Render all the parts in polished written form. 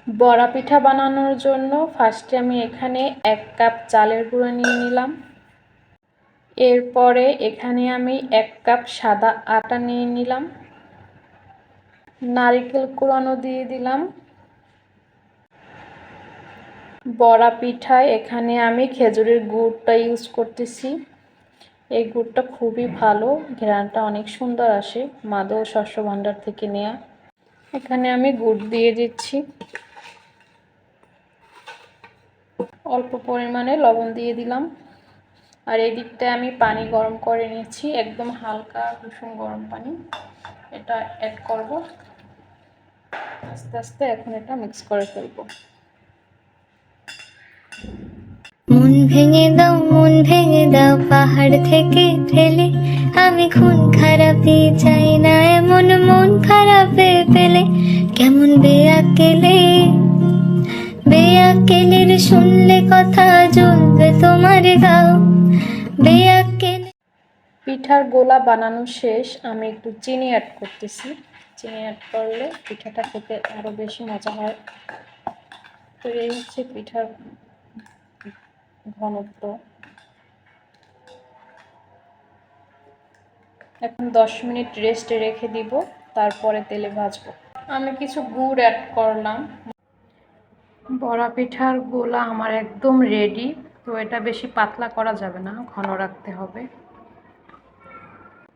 বড়া পিঠা বানানোর জন্য ফার্স্টে আমি এখানে 1 কাপ চালের গুঁড়ো নিয়ে নিলাম। এরপরে এখানে আমি 1 কাপ সাদা আটা নিয়ে নিলাম। নারকেল কুড়ানো দিয়ে দিলাম। বড়া পিঠায় এখানে আমি খেজুরের গুড়টা ইউজ করতেছি। এই গুড়টা খুবই ভালো, ঘ্রাণটা অনেক সুন্দর আসে, মাদল শস্য ভাণ্ডার থেকে নেয়া। এখানে আমি গুড় দিয়ে দিচ্ছি। অল্প পরিমাণে লবণ দিয়ে দিলাম। আর এই দিকটায় আমি পানি গরম করে নিয়েছি, একদম হালকা কুসুম গরম পানি। এটা অ্যাড করব। আস্তে আস্তে এখন এটা মিক্স করে ফেলবো। মন ভেঙে দাও পাহাড় থেকে ফেলে, আমি খুন খারাপি চাই না এমন মন খারাপে পেলে। কেমন বেয়াকেলের শুনলে কথা জ্বলবে তোমার গাও। বেয়াকেলে পিঠার গোলা বানানো শেষ, আমি একটু চিনি অ্যাড করতেছি। চিনি অ্যাড করলে পিঠাটা খেতে আরো বেশি মজা হয়। তো এই হচ্ছে পিঠার ঘনত্ব। এখন 10 মিনিট রেস্টে রেখে দিব, তারপরে তেলে ভাজবো। আমি কিছু গুড় অ্যাড করলাম। বড়া পিঠার গোলা আমার একদম রেডি। তো এটা বেশি পাতলা করা যাবে না, ঘন রাখতে হবে।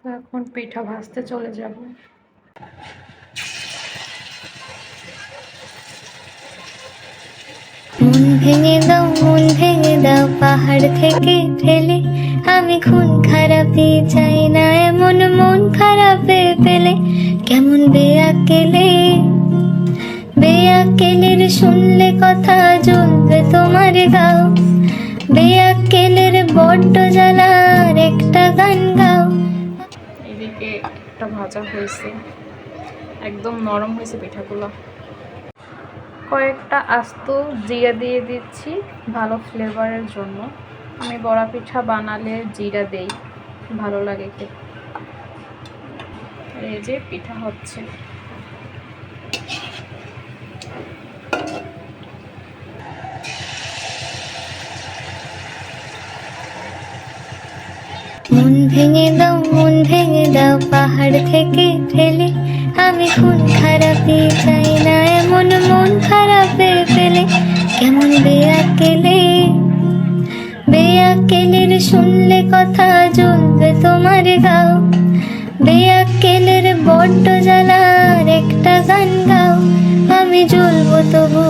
তো এখন পিঠা ভাজতে চলে যাব। মন ভেঙে দাও পাহাড় থেকে ফেলে, আমি খুন খারাপি চাই না এমন মন খারাপে পেলে। কেমন বেয়াকেলের শুনলে কথা জ্বলবে তোমার গাও। বেয়াকেলের বড্ড জ্বালার একটা গান গাও। এদিকে একটা ভাজা হয়েছে, একদম নরম হয়েছে পিঠাগুলো। কয়েকটা আস্ত জিরা দিয়ে দিচ্ছি ভালো ফ্লেভারের জন্য। আমি বড়া পিঠা বানালে জিরা দেই, ভালো লাগে খেতে। এই যে পিঠা হচ্ছে। মন ভেঙে দাও পাহাড় থেকে ফেলে, আমি খুন খারাপি চাই না এমন মন খারাপে পেলে। কেমন বেয়াকেলের শুনলে কথা জ্বলবে তোমার গাও। বেয়াকেলের বড্ড জ্বালার একটা গান গাও। আমি জ্বলবো তবু